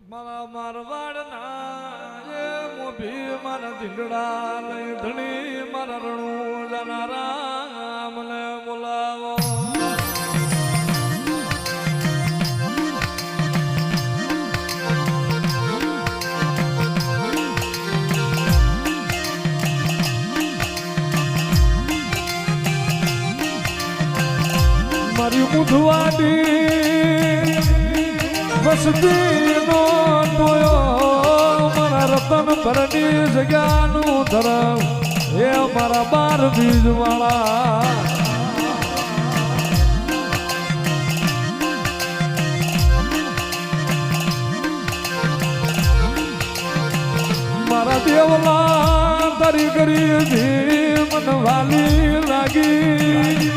મારા મારવાડના એ મોભી મારા ધીંગડા લઈ ધણી મારા રણું જનારા મને બોલાવો. મારી મુધવાડી વસતી નો ટોયો મારા રતન ભરની જગ્યાનું ધરમ એ મારા 12 બીજ વાળા મારા દેવલા તારી ગરીબી મન વાલી લાગી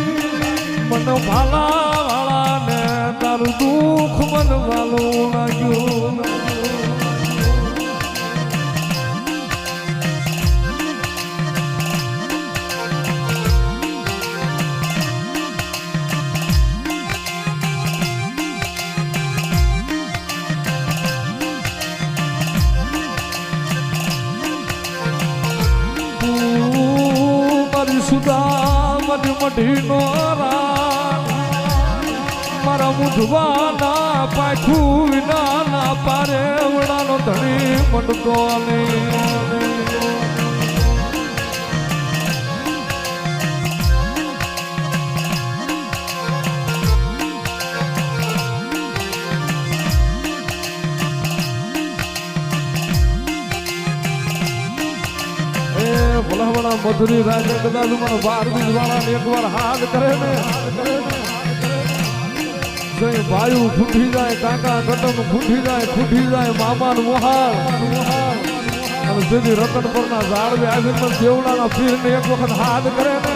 મન ભાલા વાળા ને તારું દુઃખ મન વાલું લાગ્યું. મારી સુધા મારી મઢી નો મારા મુધવાના પાખું વિનાના પારે વડાનો ધણી મંડતો ને ભલા ભલા મધુરી રાજા કદાચ મને 12 બીજ વાળા ને એકવાર હાથ કરે ને જઈ ભાઈ ફૂટી જાય કાકા કટમ ફૂટી જાય મામા નું મોહાર અને જેથી રતન પરના ઝાડવે આવીને દેવડાના પીરને એક વખત હાથ કરે ને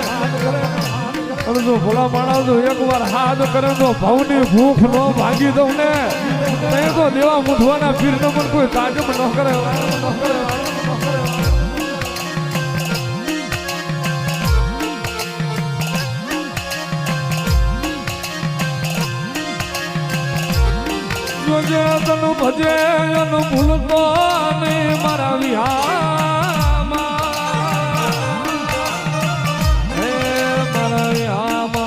અને જો ભલા માણસ એકવાર હાથ કરે તો ભવની ભૂખ નો ભાગી દઉં ને તો દેવા મૂઠવાના પીરને પણ કોઈ તાજબ ન કરે. તનુ ભજે અનુ ભૂલતો નહીં મારા વિહામાં હે મારા વિહામાં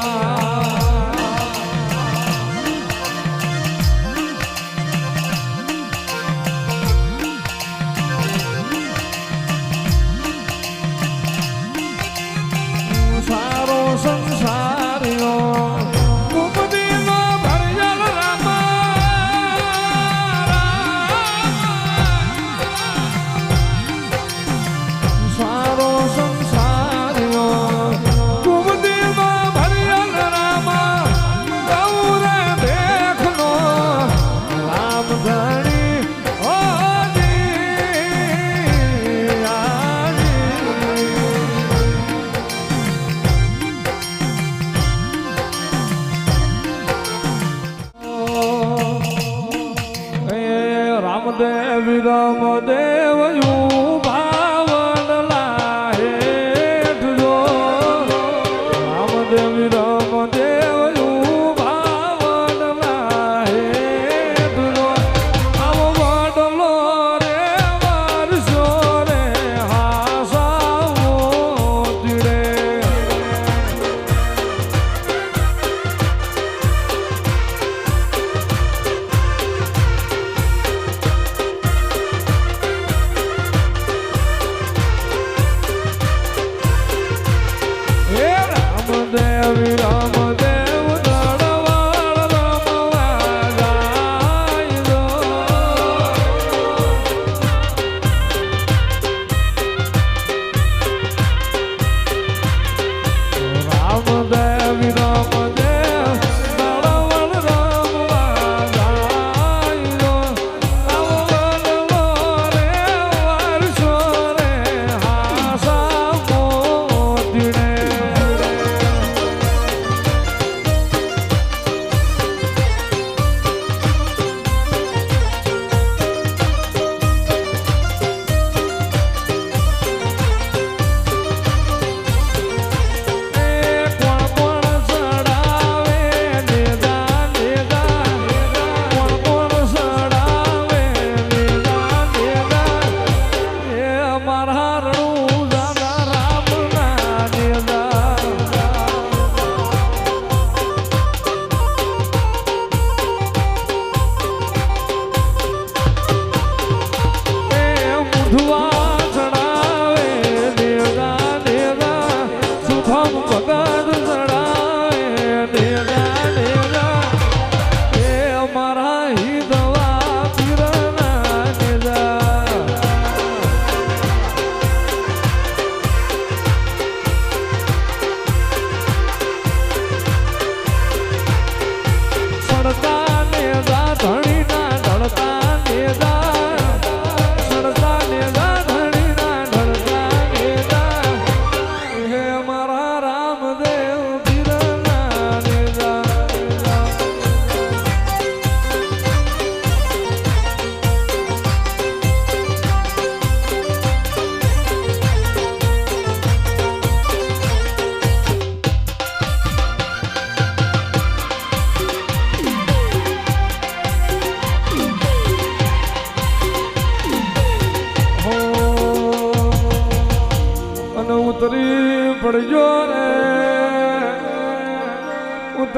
સારો સંસારીઓ રામદેવ રામદેવ ભાવનલા હેઠ જો રામદેવ રામદેવ ભાવનલા હેઠ જો આવો વડલો રે વર્ષો રે હાસાવો દીડે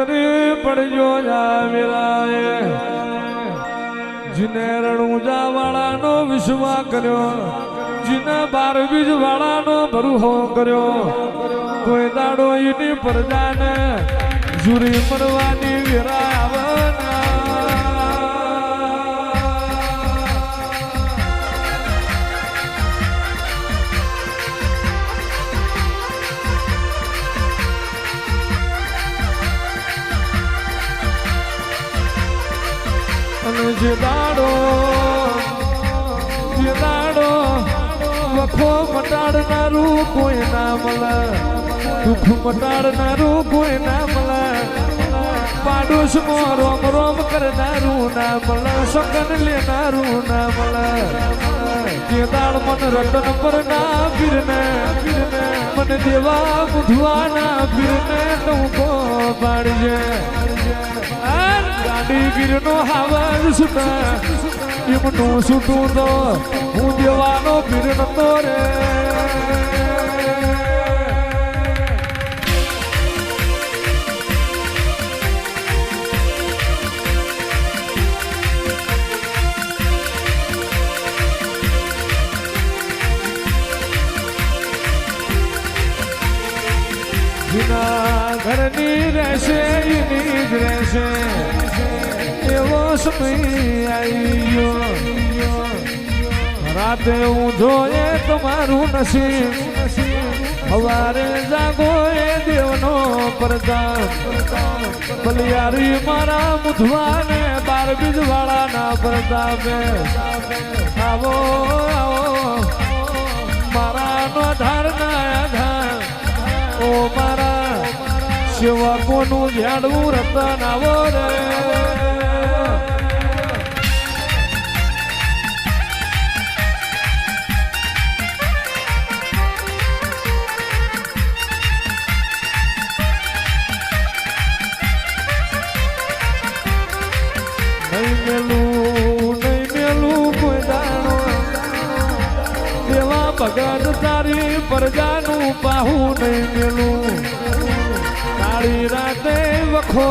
રે પડજો જાવેલાએ જીને રણુજા વાળાનો વિશ્વાસ કર્યો, જીને 12 બીજ વાળાનો ભરોહો કર્યો, કોઈ દાડો એની પ્રજાને જુરી મરવાની વેરા આવના. જે દાડો વખો મટાડનારું કોઈ ના મળે, દુઃખ મટાડનારું કોઈ ના મળે, પાડોશમાં રોમ રોમ કરનારું ના મળે, સગન લેનારું ના મળે. જે દાડ મન રતન પર ના પીરને મને દેવા બુધવાના પીરને ટૂંકો પાડજે. ગાડી ગીરનો હાવજ સુટા એમનું છૂટું તો હું દેવાનો પીર નતો રે. જૂના ઘરની રહેશે એની જ રહેશે, એવો સમય આવ્યો. રાતે હું જોયે તમારું નસીબ, સવારે જાગો એ દેવનો પ્રતાપ. બલિયારી મારા મુધવાને 12 બીજ વાળાના પ્રતાપે આવો આવો મારા નો ધાર ના આધાર. ઓ મારા સેવકોનું ઝાડવું રતન આવો રે. નહીં મેલું કોઈ દાણો દેવા ભગત તારી પ્રજાનું પાહું નહીં મેલું. કાળી રાતે વખો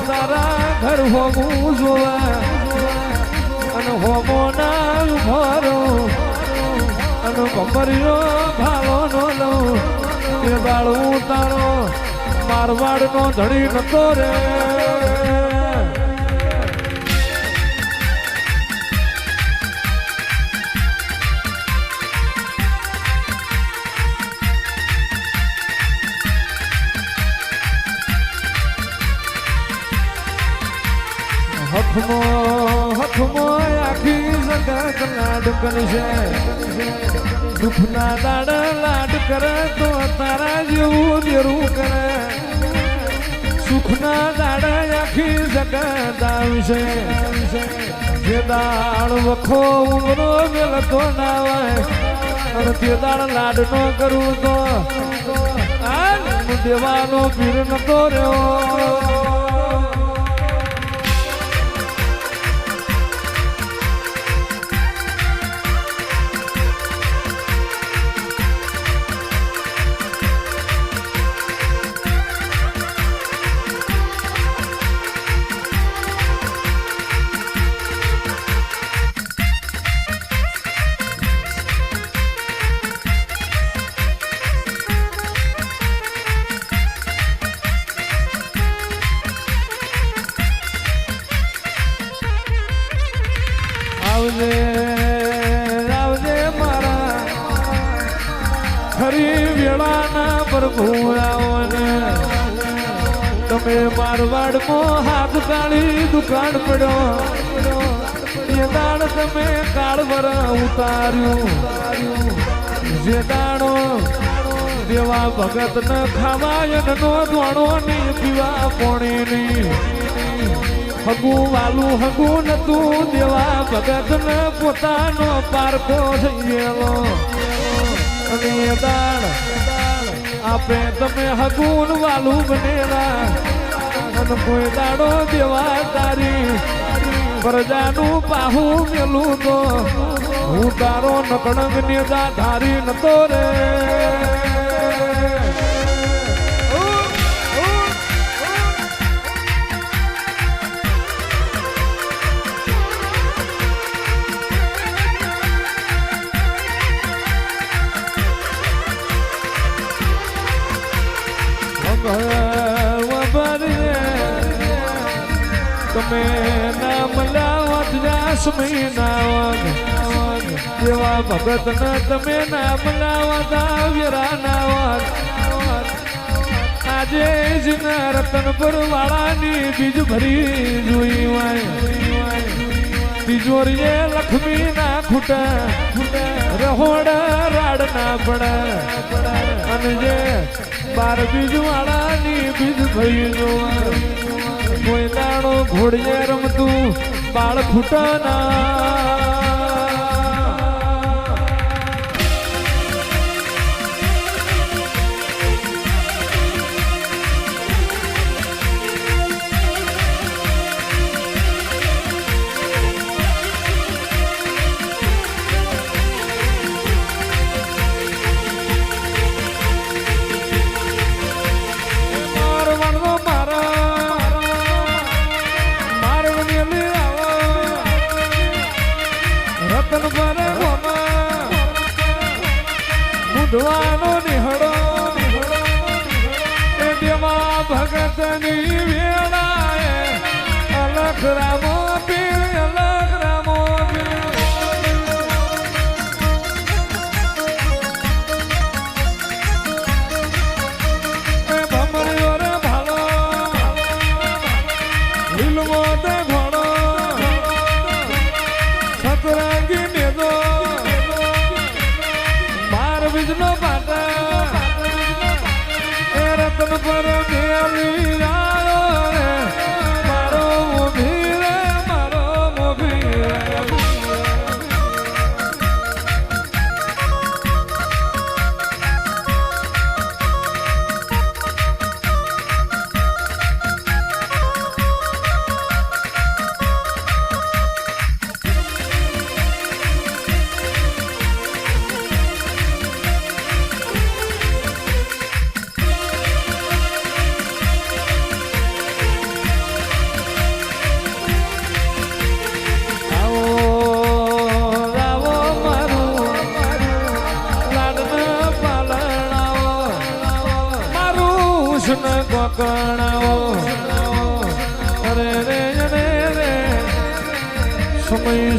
તારા ઘર હોમું જોવા અને હોમો ના ભરો અને ભમરીઓ ભાલો નો લઉં. એ બાળું તારો મારવાડ નો ધડી નતો રે. હથમો આખી જગત લાડ કરશે, દુઃખના દાડ લાડ કરે તો તારા જેવું દેરું કરે. સુખના દાડ આખી જગત આવશે, જે દાળ વખો ઉમરો વેલતો ના હોય અને તે દાળ લાડ નો કરું તો દેવાનો પીર નતો રહ્યો. આવજે મારા ખરી વેળાના પ્રભુ આવને. તમે મારવાડમાં હાથ કાઢી દુકાન પડ્યો, એ દાડ તમે કાળવર ઉતાર્યું. જે દાડો દેવા ભગત ને ખાવાય નો દોણો ની પીવા પોણી ની હગું વાલું હગું નતું. દેવા ભગત ને પોતાનો પારકો થઈ ગયેલો અને દાડ આપે તમે હગું વાલું બનેલા. અને કોઈ દાડો દેવા તારી પ્રજાનું પાહું મેલું તો હું તારો નકળંગ નેતા ધારી નતો રે. સમય ના એવા ભગત ને તમે નામ લાવતા વીરા ના આજે જ રતનપુર વાળાની બીજ ભરી જોઈ વાય તિજોરીએ લક્ષ્મી ના ખૂટા રહોડ રાડ ના પડા અને જે 12 બીજ વાળાની બીજ ભરી જોવા કોઈ દાડો ઘોડીએ રમતું બાળ ફૂટના મુઢવાનો નિહળો એ દેવા ભગતની વેળાએ અલખ રામો પીર અલખ રામો પીર ભમરિયો રે ભાલો લીલવો તે ઘોડો સતરંગી નેદો બીજનો પાટા એ રતન પર મેલી આવ્યો રે મારો મોભી રે મારો મોભી ગોકણાઓ અરે રે રે રે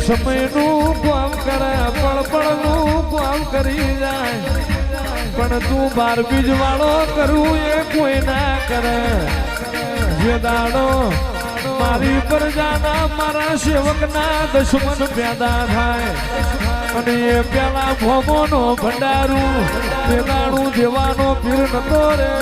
સમયનું કામ કરે પળનું કામ કરી જાય પણ તું 12 બીજ વાળો કરવું એ કોઈ ના કરે જે દાડો મારી પ્રજાના મારા સેવકના દુશ્મન પેદા થાય અને એ પેલા ભોમોનો ભંડારું તે દાડું દેવાનો પીર નતો રે